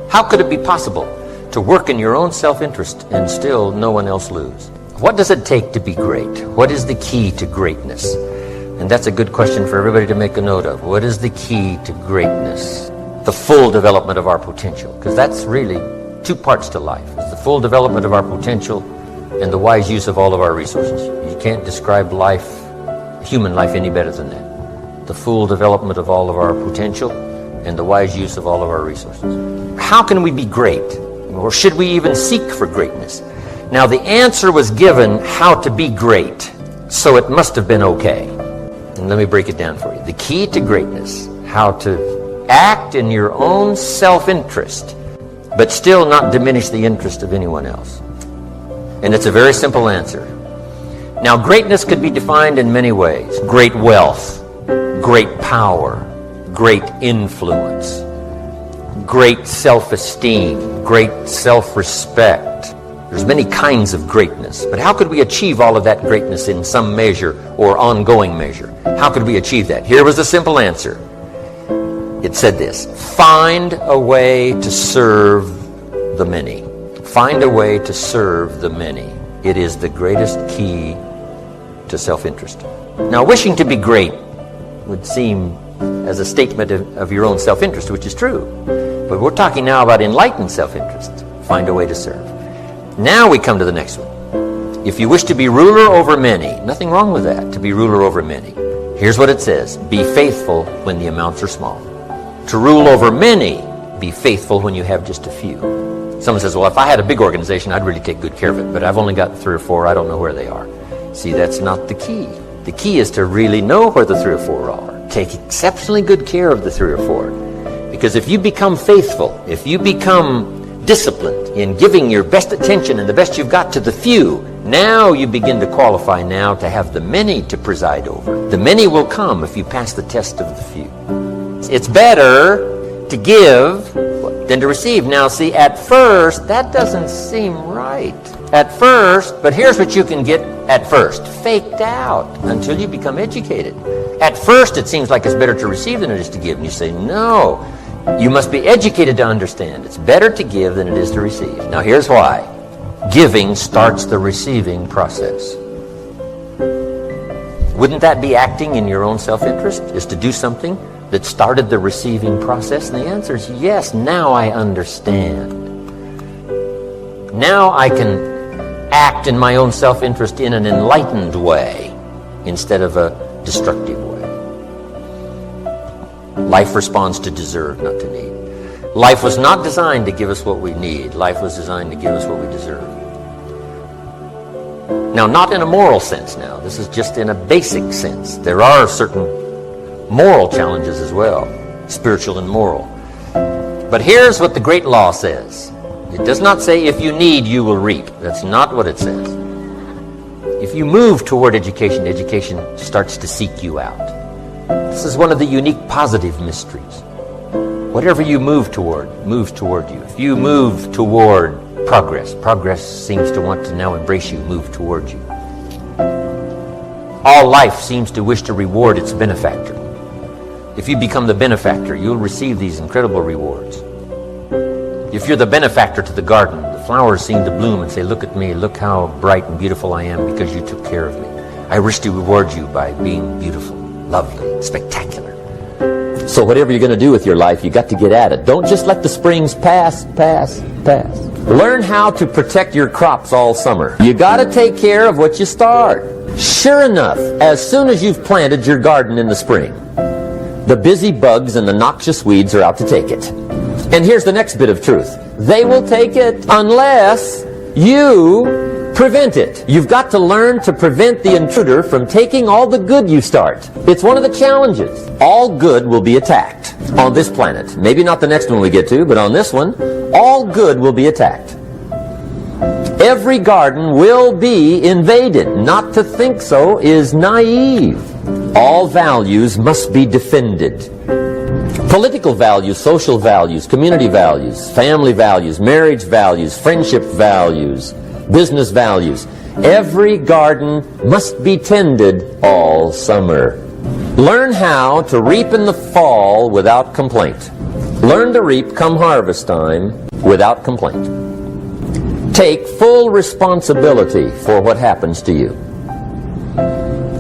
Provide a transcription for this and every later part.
How could it be possible to work in your own self-interest and still no one else lose? What does it take to be great? What is the key to greatness? And that's a good question for everybody to make a note of. What is the key to greatness? The full development of our potential, because that's really two parts to life. It's the full development of our potential and the wise use of all of our resources. You can't describe life, human life, any better than that. The full development of all of our potential and the wise use of all of our resources. How can we be great? Or should we even seek for greatness? Now, the answer was given how to be great, so it must have been okay. And let me break it down for you. The key to greatness, how to act in your own self-interest, but still not diminish the interest of anyone else. And it's a very simple answer. Now, greatness could be defined in many ways. Great wealth, great power, great influence, great self-esteem, great self-respect. There's many kinds of greatness, but how could we achieve all of that greatness in some measure or ongoing measure? How could we achieve that? Here was the simple answer. It said this: find a way to serve the many. Find a way to serve the many. It is the greatest key to self-interest. Now, wishing to be great would seem as a statement of your own self-interest, which is true. But we're talking now about enlightened self-interest. Find a way to serve. Now we come to the next one. If you wish to be ruler over many, nothing wrong with that, to be ruler over many. Here's what it says: be faithful when the amounts are small. To rule over many, be faithful when you have just a few. Someone says, well, if I had a big organization, I'd really take good care of it, but I've only got 3 or 4, I don't know where they are. See, that's not the key. The key is to really know where the 3 or 4 are. Take exceptionally good care of the 3 or 4. Because if you become faithful, if you become disciplined in giving your best attention and the best you've got to the few, now you begin to qualify now to have the many to preside over. The many will come if you pass the test of the few. It's better to give than to receive. Now see, at first, that doesn't seem right. At first, but here's what you can get at first: faked out until you become educated. At first, it seems like it's better to receive than it is to give. And you say, no, you must be educated to understand. It's better to give than it is to receive. Now here's why. Giving starts the receiving process. Wouldn't that be acting in your own self-interest, is to do something that started the receiving process? And the answer is yes. Now I understand. Now I can act in my own self-interest in an enlightened way instead of a destructive way. Life responds to deserve, not to need. Life was not designed to give us what we need. Life was designed to give us what we deserve. Now, not in a moral sense now. This is just in a basic sense. There are certain moral challenges as well, spiritual and moral. But here's what the great law says. It does not say if you need, you will reap. That's not what it says. If you move toward education, education starts to seek you out. This is one of the unique positive mysteries. Whatever you move toward, moves toward you. If you move toward progress, progress seems to want to now embrace you, move toward you. All life seems to wish to reward its benefactor. If you become the benefactor, you'll receive these incredible rewards. If you're the benefactor to the garden, the flowers seem to bloom and say, look at me, look how bright and beautiful I am because you took care of me. I wish to reward you by being beautiful, lovely, spectacular. So whatever you're going to do with your life, you got to get at it. Don't just let the springs pass. Learn how to protect your crops all summer. You got to take care of what you start. Sure enough, as soon as you've planted your garden in the spring, the busy bugs and the noxious weeds are out to take it. And here's the next bit of truth. They will take it unless you prevent it. You've got to learn to prevent the intruder from taking all the good you start. It's one of the challenges. All good will be attacked on this planet. Maybe not the next one we get to, but on this one, all good will be attacked. Every garden will be invaded. Not to think so is naive. All values must be defended. Political values, social values, community values, family values, marriage values, friendship values, business values. Every garden must be tended all summer. Learn how to reap in the fall without complaint. Learn to reap come harvest time without complaint. Take full responsibility for what happens to you.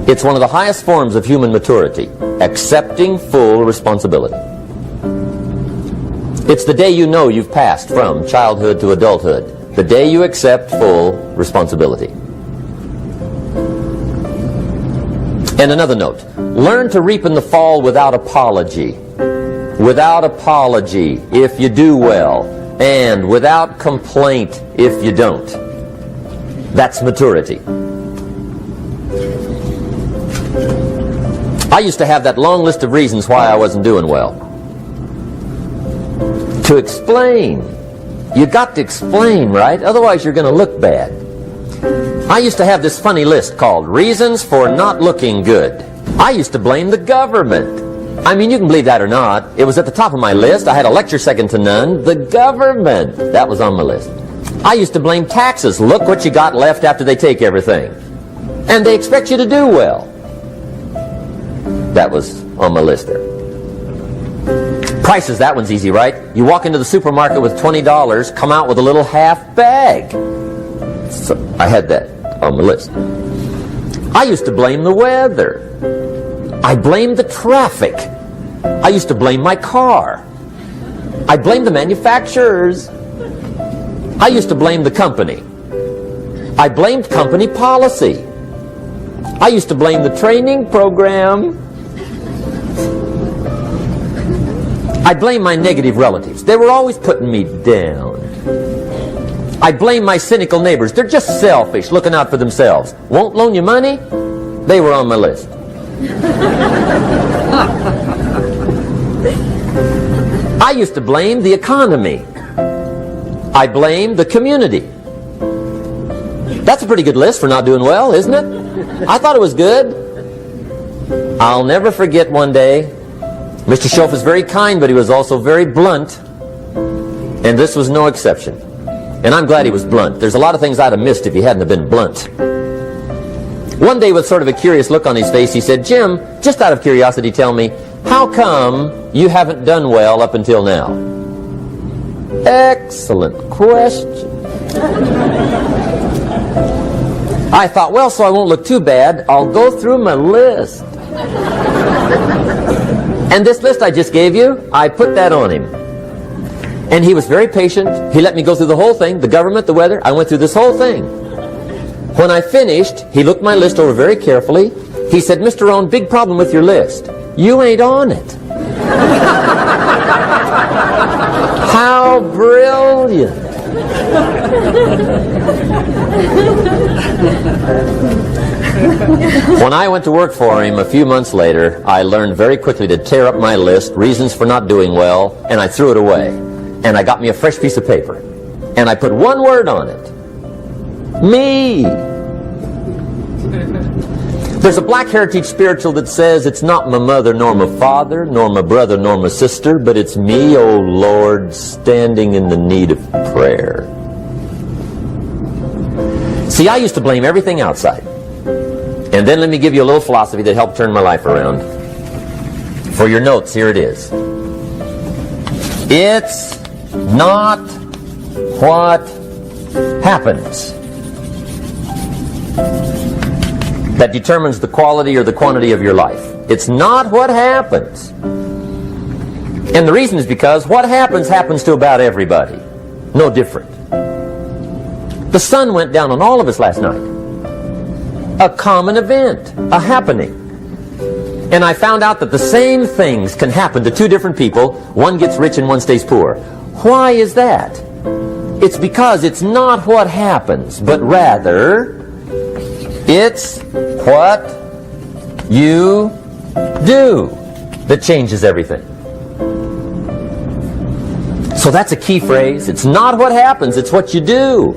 It's one of the highest forms of human maturity, accepting full responsibility. It's the day you know you've passed from childhood to adulthood, the day you accept full responsibility. And another note, learn to reap in the fall without apology. Without apology if you do well, and without complaint if you don't. That's maturity. I used to have that long list of reasons why I wasn't doing well. To explain. You got to explain, right? Otherwise you're going to look bad. I used to have this funny list called Reasons for Not Looking Good. I used to blame the government. I mean, you can believe that or not. It was at the top of my list. I had a lecture second to none. The government. That was on my list. I used to blame taxes. Look what you got left after they take everything. And they expect you to do well. That was on my list there. Prices, that one's easy, right? You walk into the supermarket with $20, come out with a little half bag. So I had that on my list. I used to blame the weather. I blamed the traffic. I used to blame my car. I blamed the manufacturers. I used to blame the company. I blamed company policy. I used to blame the training program. I blame my negative relatives. They were always putting me down. I blame my cynical neighbors. They're just selfish, looking out for themselves. Won't loan you money? They were on my list. I used to blame the economy. I blamed the community. That's a pretty good list for not doing well, isn't it? I thought it was good. I'll never forget one day, Mr. Schoaf was very kind, but he was also very blunt, and this was no exception. And I'm glad he was blunt. There's a lot of things I'd have missed if he hadn't have been blunt. One day, with sort of a curious look on his face, he said, "Jim, just out of curiosity, tell me, how come you haven't done well up until now?" Excellent question. I thought, well, so I won't look too bad, I'll go through my list. And this list I just gave you, I put that on him. And he was very patient. He let me go through the whole thing, the government, the weather. I went through this whole thing. When I finished, he looked my list over very carefully. He said, "Mr. Rohn, big problem with your list. You ain't on it." How brilliant. When I went to work for him a few months later, I learned very quickly to tear up my list, reasons for not doing well, and I threw it away. And I got me a fresh piece of paper. And I put one word on it. Me. There's a Black Heritage spiritual that says, "It's not my mother, nor my father, nor my brother, nor my sister, but it's me, oh Lord, standing in the need of prayer." See, I used to blame everything outside. And then let me give you a little philosophy that helped turn my life around. For your notes, here it is. It's not what happens that determines the quality or the quantity of your life. It's not what happens. And the reason is because what happens to about everybody. No different. The sun went down on all of us last night. A common event, a happening. And I found out that the same things can happen to two different people. One gets rich and one stays poor. Why is that? It's because it's not what happens, but rather it's what you do that changes everything. So that's a key phrase. It's not what happens, it's what you do.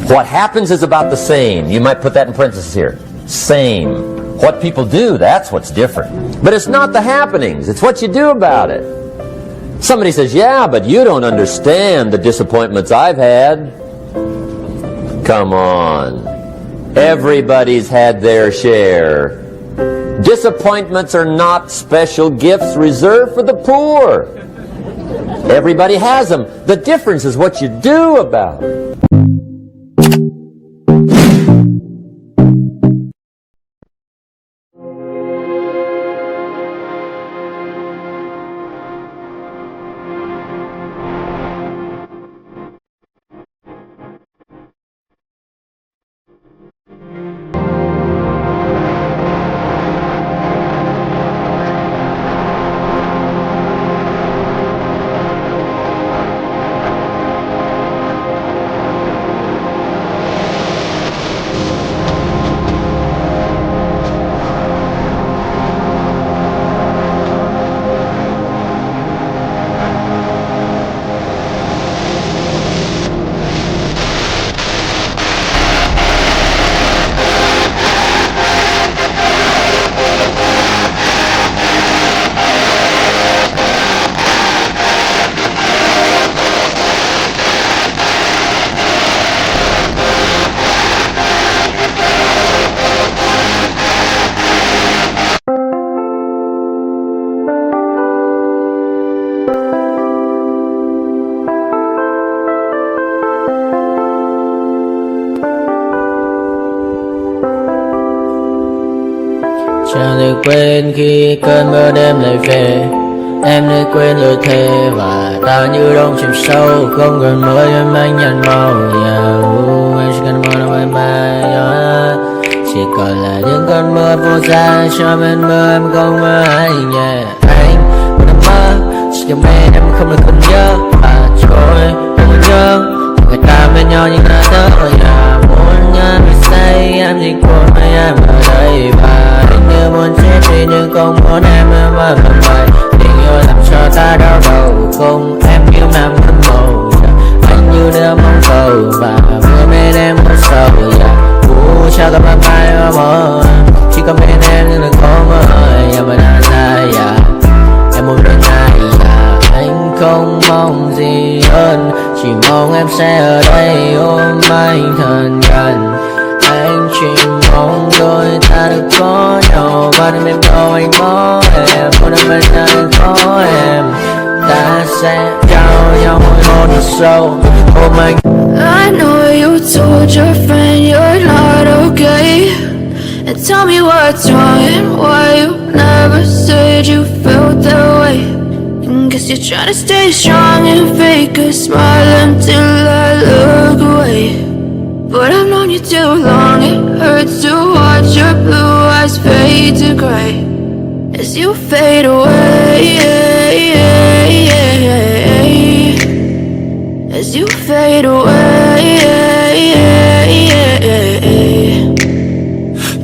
What happens is about the same. You might put that in parentheses here. Same. What people do, that's what's different. But it's not the happenings, it's what you do about it. Somebody says, "Yeah, but you don't understand the disappointments I've had." Come on. Everybody's had their share. Disappointments are not special gifts reserved for the poor. Everybody has them. The difference is what you do about it. Chẳng thể quên khi cơn mưa đêm lại về. Em đã quên lời thề và ta như đông chìm sâu. Không cần mơ em anh nhận màu. Em chỉ cần mơ bye bye. Chỉ còn là những cơn mưa vô giá. Cho bên mơ em không mơ anh. Anh vẫn đang mơ. Chỉ cần bên em không được cần nhớ. Và trôi không còn nhớ. Người ta bên nhau nhưng đã tới. Muốn nhớ vì say em chỉ của mấy em ở đây. Và anh như muốn chết đi nhưng không muốn em mà vậy. Tình yêu làm cho ta đau đầu. Không em yêu nam thân màu. Anh như đeo mong cầu. Và mưa bên em có sầu. Chào các bạn mai mơ. Chỉ có bên em nhưng đừng có mơ. Em ở đàn dài. Em muốn bên ai. Anh không mong gì hơn. Chỉ mong em sẽ ở đây ôm anh thật gần. Anh chỉ mong đôi ta được có nhau. Và đừng em đâu anh có em. Muốn em bên anh có em. Ta sẽ trao nhau môi hôn thật sâu. Ôm anh. I know you told your friend you're not okay. And tell me what's wrong and why you never said you felt that way. And guess you're trying to stay strong and fake a smile until I look away. But I've known you too long, it hurts to watch your blue eyes fade to grey as you fade away. As you fade away.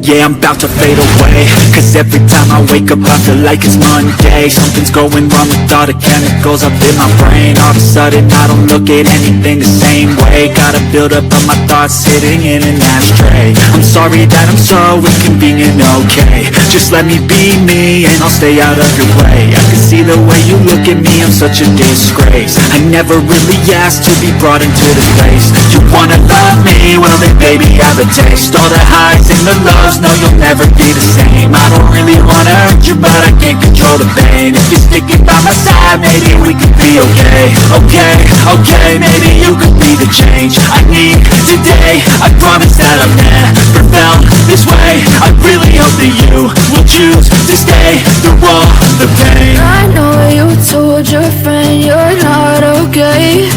Yeah, I'm about to fade away. Cause every time I wake up I feel like it's Monday. Something's going wrong with all the chemicals up in my brain. All of a sudden I don't look at anything the same way. Gotta build up of my thoughts sitting in an ashtray. I'm sorry that I'm so inconvenient, okay. Just let me be me and I'll stay out of your way. I can see the way you look at me, I'm such a disgrace. I never really asked to be brought into this place. You wanna love me? Well then baby have a taste. All the highs and the lows, no you'll never be the same. I don't really wanna hurt you but I can't control the pain. If you're sticking by my side maybe we could be okay. Okay, maybe you could be the change I need today. I promise that I've never felt this way. I really hope that you will choose to stay through all the pain. I know you told your friend you're not okay.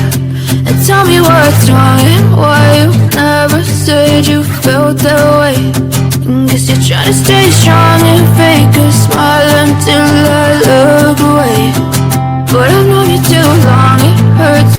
And tell me what's wrong and why you never said you felt that way. And guess you're trying to stay strong and fake a smile until I look away. But I've known you too long, it hurts.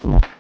you.